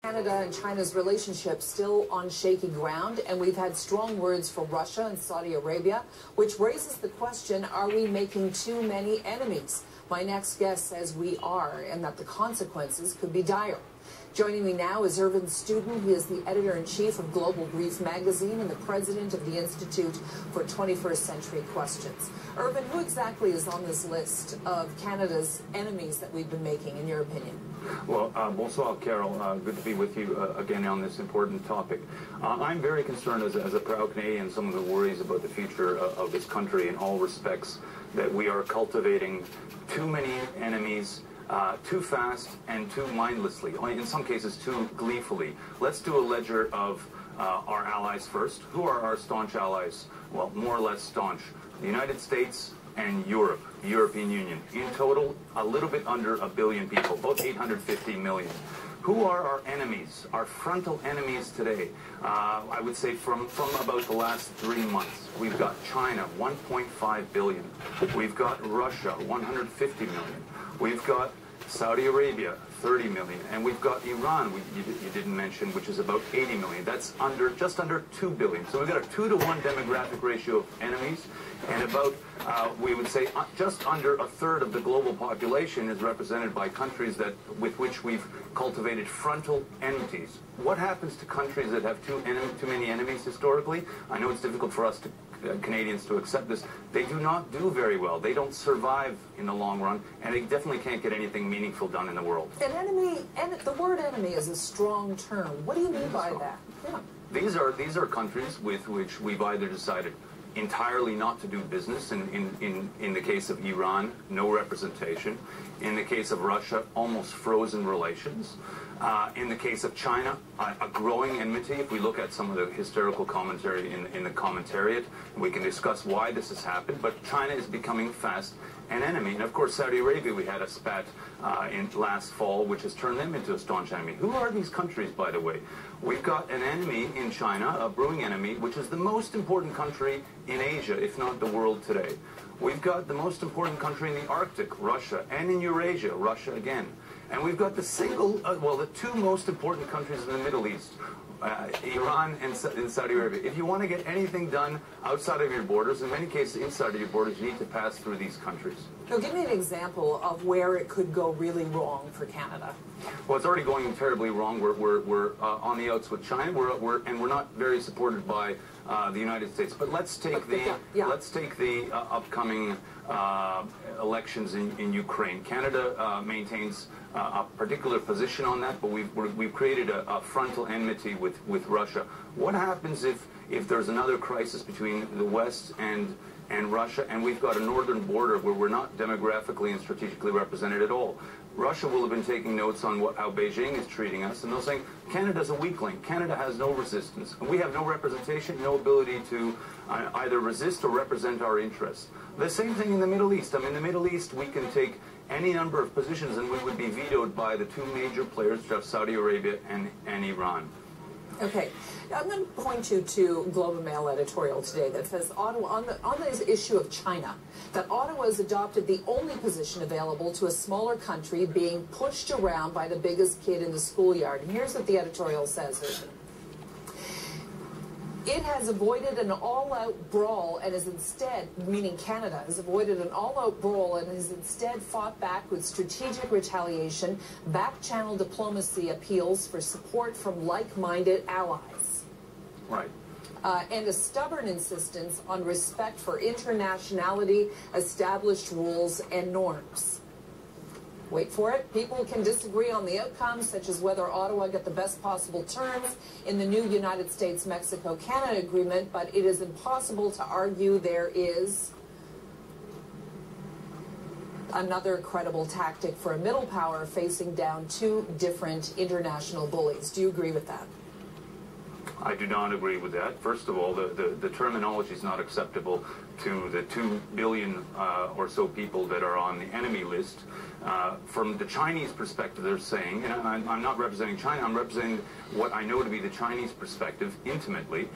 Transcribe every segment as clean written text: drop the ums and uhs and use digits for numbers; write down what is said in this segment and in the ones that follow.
Canada and China's relationship still on shaky ground, and we've had strong words for Russia and Saudi Arabia, which raises the question, are we making too many enemies? My next guest says we are, and that the consequences could be dire. Joining me now is Irvin Studin. He is the editor-in-chief of Global Brief magazine and the president of the Institute for 21st Century Questions. Irvin, who exactly is on this list of Canada's enemies that we've been making, in your opinion? Well, bonsoir, Carol. Good to be with you again on this important topic. I'm very concerned as a proud Canadian, some of the worries about the future of this country in all respects, that we are cultivating too many enemies, too fast and too mindlessly, in some cases too gleefully. Let's do a ledger of our allies first. Who are our staunch allies? Well, more or less staunch. The United States and Europe, the European Union. In total, a little bit under 1 billion people, about 850 million. Who are our enemies, our frontal enemies today? I would say from about the last 3 months. We've got China, 1.5 billion. We've got Russia, 150 million. We've got Saudi Arabia, 30 million. And we've got Iran, you didn't mention, which is about 80 million. That's just under 2 billion. So we've got a 2-to-1 demographic ratio of enemies. And about, we would say, just under a third of the global population is represented by countries with which we've cultivated frontal enmities. What happens to countries that have too many enemies historically? I know it's difficult for us Canadians to accept this. They do not do very well. They don't survive in the long run, and they definitely can't get anything meaningful done in the world. An enemy, and the word enemy is a strong term. What do you mean by that? Yeah. These are countries with which we've either decided entirely not to do business. In the case of Iran, no representation. In the case of Russia, almost frozen relations. In the case of China, a growing enmity. If we look at some of the historical commentary in the commentariat, we can discuss why this has happened. But China is becoming fast an enemy. And of course, Saudi Arabia, we had a spat in last fall, which has turned them into a staunch enemy. Who are these countries, by the way? We've got an enemy in China, a brewing enemy, which is the most important country in Asia, if not the world today. We've got the most important country in the Arctic, Russia, and in Eurasia, Russia again. And we've got the two most important countries in the Middle East, Iran and Saudi Arabia. If you want to get anything done outside of your borders, in many cases inside of your borders, you need to pass through these countries. Now, give me an example of where it could go really wrong for Canada. Well, it's already going terribly wrong. We're on the outs with China, and we're not very supported by the United States. But let's take the upcoming elections in Ukraine. Canada maintains a particular position on that, but we've created a frontal enmity with Russia. What happens if there's another crisis between the West and Russia, and we've got a northern border where we're not demographically and strategically represented at all? Russia will have been taking notes on how Beijing is treating us, and they'll say, Canada's a weakling. Canada has no resistance. And we have no representation, no ability to either resist or represent our interests. The same thing in the Middle East. I mean, in the Middle East, we can take any number of positions, and we would be vetoed by the two major players, just Saudi Arabia and Iran. Okay, I'm going to point you to Globe and Mail editorial today that says Ottawa, on this issue of China, that Ottawa has adopted the only position available to a smaller country being pushed around by the biggest kid in the schoolyard. And here's what the editorial says, Irvin. It has avoided an all-out brawl and is instead, meaning Canada, has avoided an all-out brawl and has instead fought back with strategic retaliation, back-channel diplomacy appeals for support from like-minded allies. Right. And a stubborn insistence on respect for internationality, established rules, and norms. Wait for it. People can disagree on the outcomes, such as whether Ottawa get the best possible terms in the new United States-Mexico-Canada agreement, but it is impossible to argue there is another credible tactic for a middle power facing down two different international bullies. Do you agree with that? I do not agree with that. First of all, the terminology is not acceptable to the 2 billion or so people that are on the enemy list. From the Chinese perspective, they're saying, and I'm not representing China, I'm representing what I know to be the Chinese perspective intimately.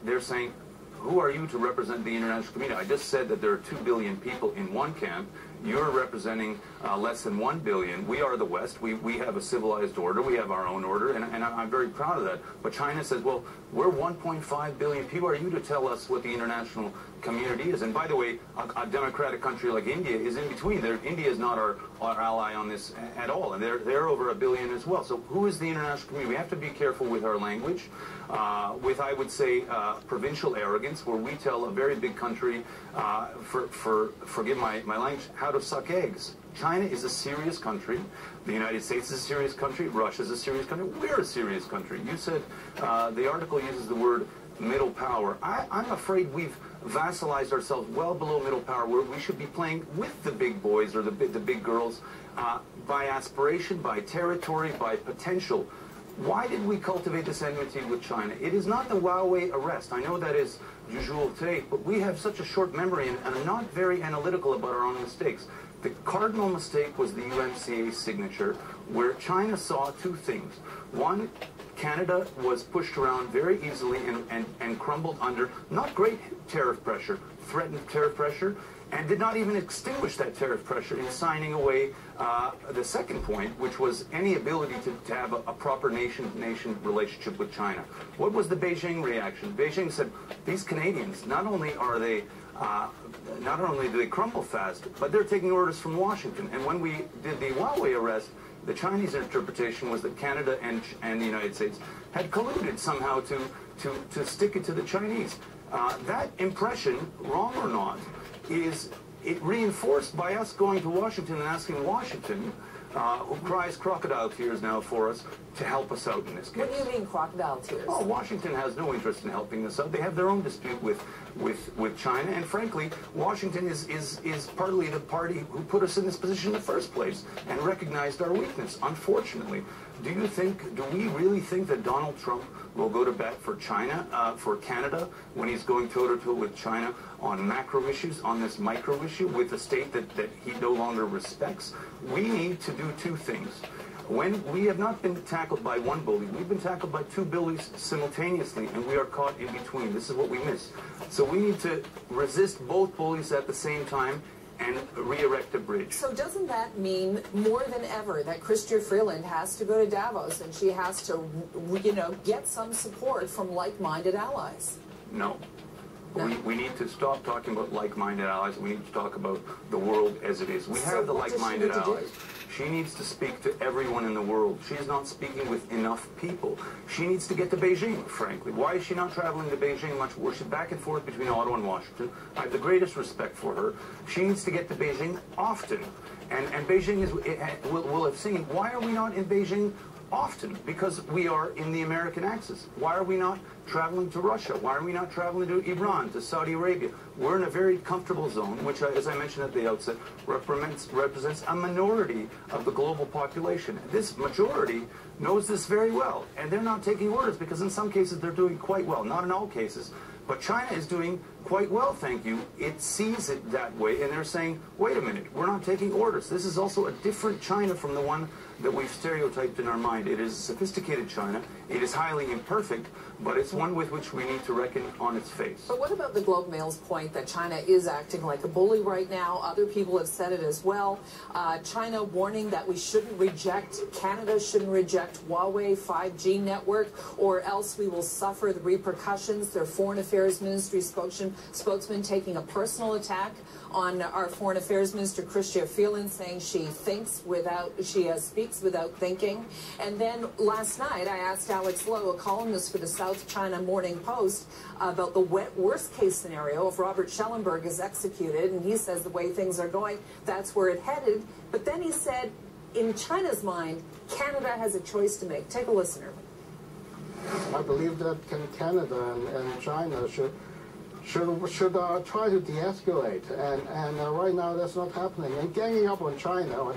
They're saying, who are you to represent the international community? I just said that there are 2 billion people in one camp, You're representing less than 1 billion. We are the West. We have a civilized order. We have our own order, and I'm very proud of that. But China says, well, we're 1.5 billion people. Are you to tell us what the international community is? And by the way, a democratic country like India is in between. India is not our ally on this at all, and they're over 1 billion as well. So who is the international community? We have to be careful with our language, with, I would say, provincial arrogance, where we tell a very big country, forgive my language, how to suck eggs. China is a serious country. The United States is a serious country. Russia is a serious country. We're a serious country. You said the article uses the word middle power. I'm afraid we've vassalized ourselves well below middle power, where we should be playing with the big boys or the big girls by aspiration, by territory, by potential. Why did we cultivate this enmity with China? It is not the Huawei arrest. I know that is du jour today, but we have such a short memory and are not very analytical about our own mistakes. The cardinal mistake was the UNCA signature, where China saw two things. One, Canada was pushed around very easily and crumbled under not great tariff pressure, threatened tariff pressure, and did not even extinguish that tariff pressure in signing away the second point, which was any ability to have a proper nation-to-nation relationship with China. What was the Beijing reaction? Beijing said, these Canadians, not only do they crumble fast, but they're taking orders from Washington. And when we did the Huawei arrest, the Chinese interpretation was that Canada and the United States had colluded somehow to stick it to the Chinese. That impression, wrong or not, is it reinforced by us going to Washington and asking Washington, who cries crocodile tears now for us, to help us out in this case. What do you mean crocodile tears? Oh, Washington has no interest in helping us out. They have their own dispute with China, and frankly, Washington is partly the party who put us in this position in the first place and recognized our weakness, unfortunately. Do we really think that Donald Trump will go to bat for China, for Canada, when he's going toe-to-toe with China on macro issues, on this micro issue, with a state that he no longer respects? We need to do two things. When we have not been tackled by one bully, we've been tackled by two bullies simultaneously, and we are caught in between. This is what we miss. So we need to resist both bullies at the same time and re-erect a bridge. So doesn't that mean more than ever that Chrystia Freeland has to go to Davos and she has to, get some support from like-minded allies? No. We need to stop talking about like-minded allies. We need to talk about the world as it is. We have the like-minded allies. She needs to speak to everyone in the world. She is not speaking with enough people. She needs to get to Beijing, frankly. Why is she not traveling to Beijing much more? She's back and forth between Ottawa and Washington. I have the greatest respect for her. She needs to get to Beijing often. And Beijing will have seen, why are we not in Beijing often? Because we are in the American axis. Why are we not traveling to Russia? Why are we not traveling to Iran, to Saudi Arabia? We're in a very comfortable zone, which, as I mentioned at the outset, represents a minority of the global population. This majority knows this very well, and they're not taking orders because in some cases they're doing quite well. Not in all cases, but China is doing quite well, thank you. It sees it that way, and they're saying, wait a minute, we're not taking orders. This is also a different China from the one that we've stereotyped in our mind. It is a sophisticated China. It is highly imperfect, but it's one with which we need to reckon on its face. But what about the Globe Mail's point that China is acting like a bully right now? Other people have said it as well. China warning that we shouldn't reject, Canada shouldn't reject Huawei 5G network, or else we will suffer the repercussions. Their Foreign Affairs Ministry spokesman taking a personal attack on our Foreign Affairs Minister, Chrystia Freeland, saying she speaks without thinking. And then last night, I asked Alex Lowe, a columnist for the South China Morning Post, about the worst-case scenario if Robert Schellenberg is executed, and he says the way things are going, that's where it headed. But then he said, in China's mind, Canada has a choice to make. Take a listen, Irvin. I believe that Canada and China should try to de-escalate, and right now that's not happening. And ganging up on China on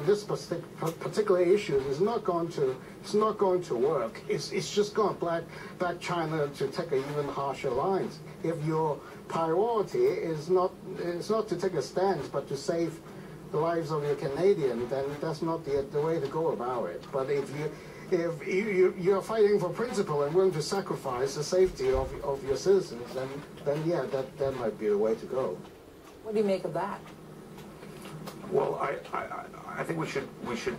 this particular issue is not going to work. It's just going to back China to take an even harsher lines. If your priority is not to take a stance but to save the lives of your Canadian, then that's not the way to go about it. But if you're fighting for principle and willing to sacrifice the safety of your citizens, then yeah, that might be the way to go. What do you make of that? Well, I think we should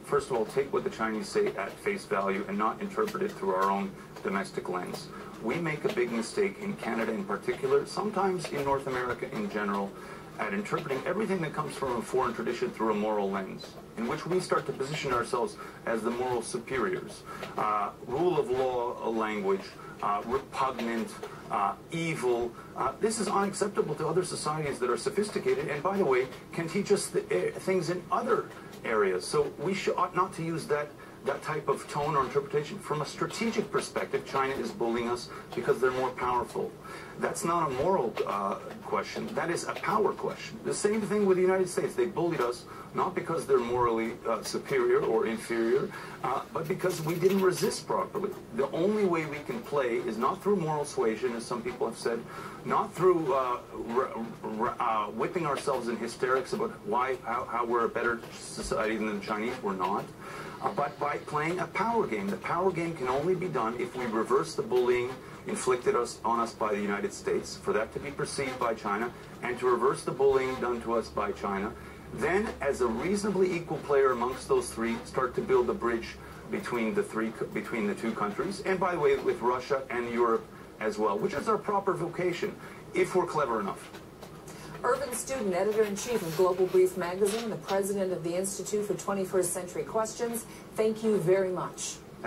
first of all take what the Chinese say at face value and not interpret it through our own domestic lens. We make a big mistake in Canada in particular, sometimes in North America in general, at interpreting everything that comes from a foreign tradition through a moral lens, in which we start to position ourselves as the moral superiors. Rule of law language, repugnant, evil. This is unacceptable to other societies that are sophisticated and, by the way, can teach us things in other areas. So we ought not to use that type of tone or interpretation. From a strategic perspective, China is bullying us because they're more powerful. That's not a moral question. That is a power question. The same thing with the United States. They bullied us not because they're morally superior or inferior, but because we didn't resist properly. The only way we can play is not through moral suasion, as some people have said, not through whipping ourselves in hysterics about how we're a better society than the Chinese. We're not. But by playing a power game. The power game can only be done if we reverse the bullying inflicted on us by the United States, for that to be perceived by China, and to reverse the bullying done to us by China. Then, as a reasonably equal player amongst those three, start to build a bridge between the two countries, and by the way, with Russia and Europe as well, which is our proper vocation, if we're clever enough. Irvin Studin, editor-in-chief of Global Brief magazine, the president of the Institute for 21st Century Questions, thank you very much.